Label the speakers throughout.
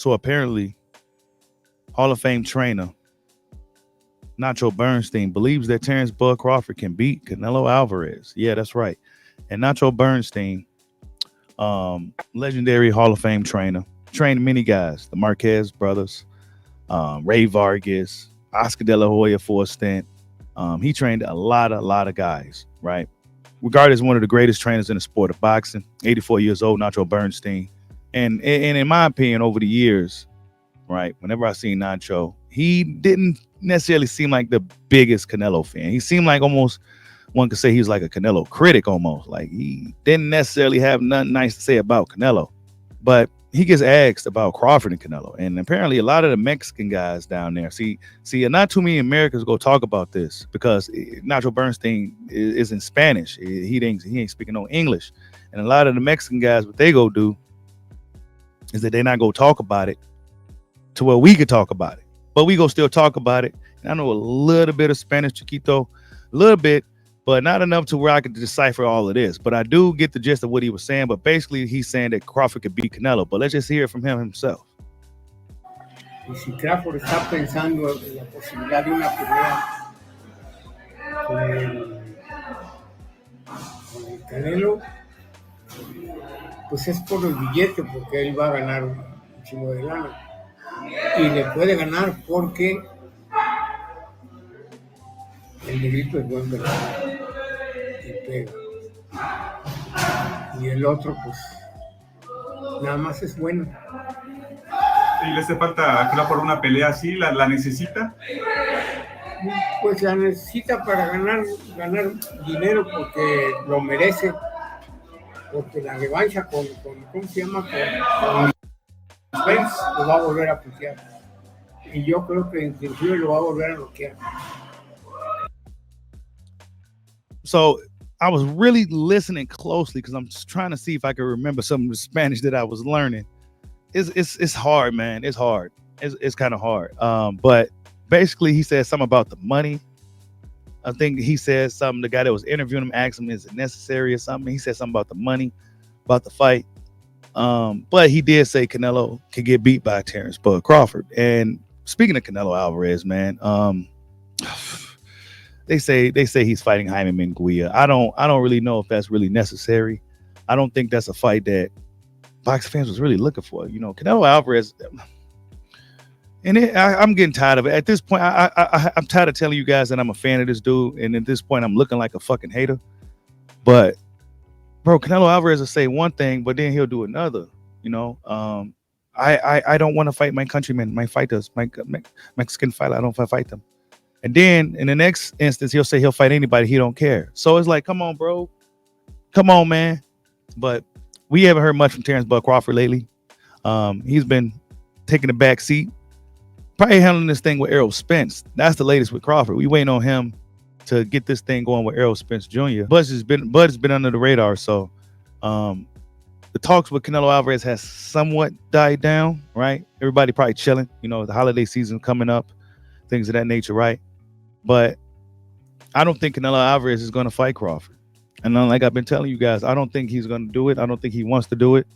Speaker 1: So apparently, Hall of Fame trainer Nacho Bernstein believes that Terence Bud Crawford can beat Canelo Alvarez. Yeah, that's right. And Nacho Bernstein, legendary Hall of Fame trainer, trained many guys, the Marquez brothers, Ray Vargas, Oscar De La Hoya for a stint. He trained a lot of guys, right? Regarded as one of the greatest trainers in the sport of boxing. 84 years old, Nacho Bernstein. And in my opinion, over the years, right, whenever I seen Nacho, he didn't necessarily seem like the biggest Canelo fan. He seemed like almost, one could say he was like a Canelo critic almost. Like he didn't necessarily have nothing nice to say about Canelo. But he gets asked about Crawford and Canelo. And apparently a lot of the Mexican guys down there, see, not too many Americans go talk about this because Nacho Bernstein is in Spanish. He ain't speaking no English. And a lot of the Mexican guys, what they go do is that they not go talk about it to where we could talk about it. But we go still talk about it. And I know a little bit of Spanish, Chiquito, a little bit, but not enough to where I could decipher all of this. But I do get the gist of what he was saying. But basically, he's saying that Crawford could beat Canelo. But let's just hear it from him himself.
Speaker 2: Y si Crawford está pensando en la posibilidad de una pelea con el Canelo, pues es por el billete, porque él va a ganar un chingo de lana. Y le puede ganar porque el negrito es buen peleador y pega. Y el otro, pues, nada más es bueno.
Speaker 3: ¿Y le hace falta a por una pelea así? ¿La necesita?
Speaker 2: Pues la necesita para ganar dinero porque lo merece. Porque la revancha con ¿cómo se llama? Con Spence lo va a volver a putear. Y yo creo que inclusive lo va a volver a noquear.
Speaker 1: So I was really listening closely because I'm just trying to see if I could remember some of the Spanish that I was learning. It's hard, man. It's hard. It's kind of hard. But basically, he said something about the money. I think he said something. The guy that was interviewing him asked him, "Is it necessary or something?" He said something about the money, about the fight. But he did say Canelo could get beat by Terence Bud Crawford. And speaking of Canelo Alvarez, man, they say he's fighting Jaime Munguia. I don't really know if that's really necessary. I don't think that's a fight that boxing fans was really looking for. You know, Canelo Alvarez, and I'm getting tired of it. At this point, I'm tired of telling you guys that I'm a fan of this dude, and at this point, I'm looking like a fucking hater. But bro, Canelo Alvarez will say one thing, but then he'll do another. You know, I don't want to fight my countrymen, my fighters, my Mexican fighter. I don't fight them. And then in the next instance, he'll say he'll fight anybody. He don't care. So it's like, come on, bro. Come on, man. But we haven't heard much from Terence Bud Crawford lately. He's been taking the back seat. Probably handling this thing with Errol Spence. That's the latest with Crawford. We waiting on him to get this thing going with Errol Spence Jr. Bud has been under the radar. So the talks with Canelo Alvarez has somewhat died down, right? Everybody probably chilling. You know, the holiday season coming up, things of that nature, right? But I don't think Canelo Alvarez is going to fight Crawford. And like I've been telling you guys, I don't think he's going to do it. I don't think he wants to do it.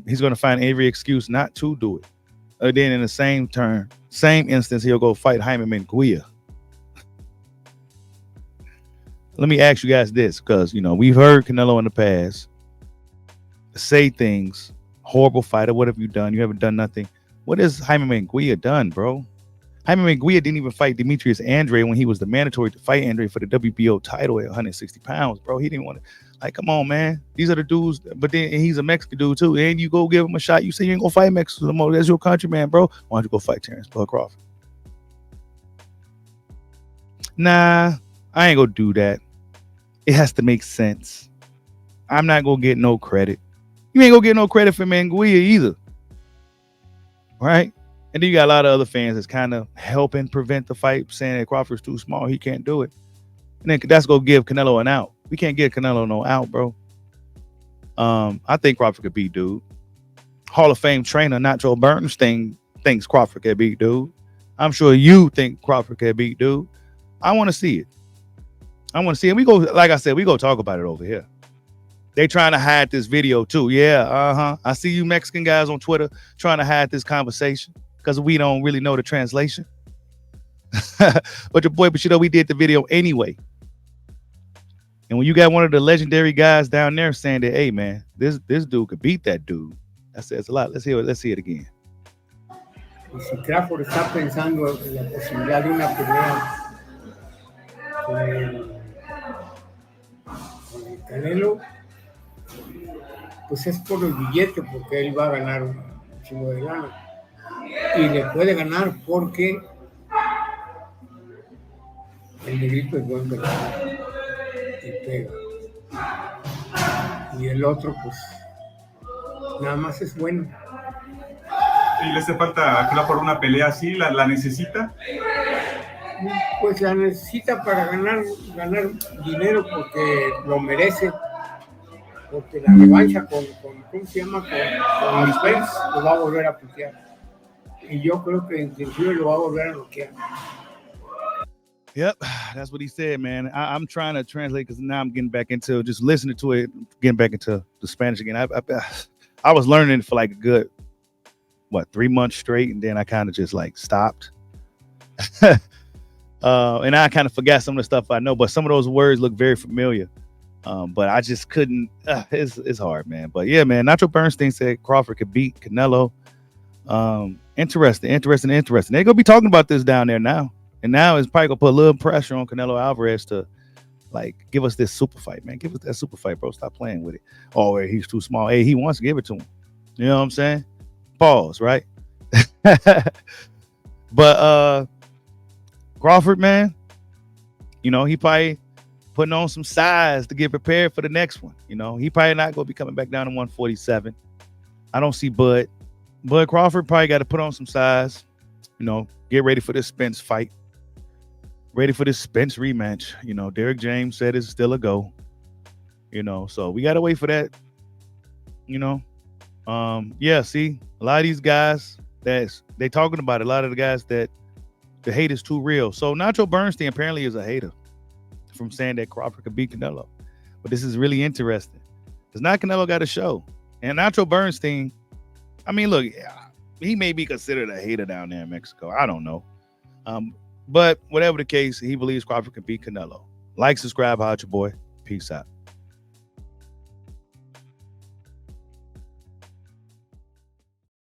Speaker 1: He's going to find every excuse not to do it. Then in the same instance, he'll go fight Jaime Munguia. Let me ask you guys this, because, you know, we've heard Canelo in the past say things, horrible fighter, what have you done? You haven't done nothing. What has Jaime Munguia done, bro? Jaime Munguia didn't even fight Demetrius Andrade when he was the mandatory to fight Andrade for the WBO title at 160 pounds, bro. He didn't want to. Like, come on, man. These are the dudes. But then he's a Mexican dude, too. And you go give him a shot. You say you ain't going to fight Mexicans no more. That's your countryman, bro. Why don't you go fight Terence Bud Crawford? Nah, I ain't going to do that. It has to make sense. I'm not going to get no credit. You ain't going to get no credit for Munguia either. Right? And then you got a lot of other fans that's kind of helping prevent the fight, saying that Crawford's too small. He can't do it. And then that's going to give Canelo an out. We can't give Canelo no out, bro. I think Crawford could beat dude. Hall of Fame trainer Nacho Bernstein thinks Crawford could beat dude. I'm sure you think Crawford could beat dude. I want to see it. I want to see it. We go, like I said, we go talk about it over here. They trying to hide this video too. Yeah, I see you Mexican guys on Twitter trying to hide this conversation because we don't really know the translation. But your boy Bushido, we did the video anyway. And when you got one of the legendary guys down there saying that, hey man, this dude could beat that dude, that says a lot. Let's see it again.
Speaker 2: Y si Crawford está pensando en la posibilidad de una pelea con el Canelo, pues es por el billete, porque él va a ganar un chingo de lana. Y le puede ganar porque el negrito es buen peleador y pega. Y el otro, pues, nada más es bueno.
Speaker 3: ¿Y le hace falta a Crawford una pelea así? ¿La necesita?
Speaker 2: Pues la necesita para ganar dinero porque lo merece. Porque la revancha con ¿cómo se llama? Con Spence lo va a volver a putear. Y yo creo que inclusive lo va a volver a noquear.
Speaker 1: Yep, that's what he said, man. I'm trying to translate because now I'm getting back into just listening to it, getting back into the Spanish again. I was learning for like a good 3 months straight, and then I kind of just like stopped. And I kind of forgot some of the stuff I know, but some of those words look very familiar. But I just couldn't. It's hard, man. But yeah, man. Nacho Bernstein said Crawford could beat Canelo. Interesting. They're gonna be talking about this down there now, and now it's probably gonna put a little pressure on Canelo Alvarez to like give us this super fight, man. Give us that super fight, bro. Stop playing with it. Oh, he's too small. Hey, he wants to give it to him. You know what I'm saying? Pause, right? But Crawford, man, you know, he probably putting on some size to get prepared for the next one. You know, he probably not going to be coming back down to 147. I don't see Bud Crawford probably got to put on some size, you know, get ready for this Spence fight, ready for this Spence rematch. You know, Derek James said it's still a go, you know, so we got to wait for that, you know. Yeah, see, a lot of these guys they talking about it, a lot of the guys that the hate is too real. So Nacho Bernstein apparently is a hater from saying that Crawford could beat Canelo. But this is really interesting because now Canelo got a show. And Nacho Bernstein, I mean, look, he may be considered a hater down there in Mexico. I don't know. But whatever the case, he believes Crawford can beat Canelo. Like, subscribe, holla at your boy. Peace out.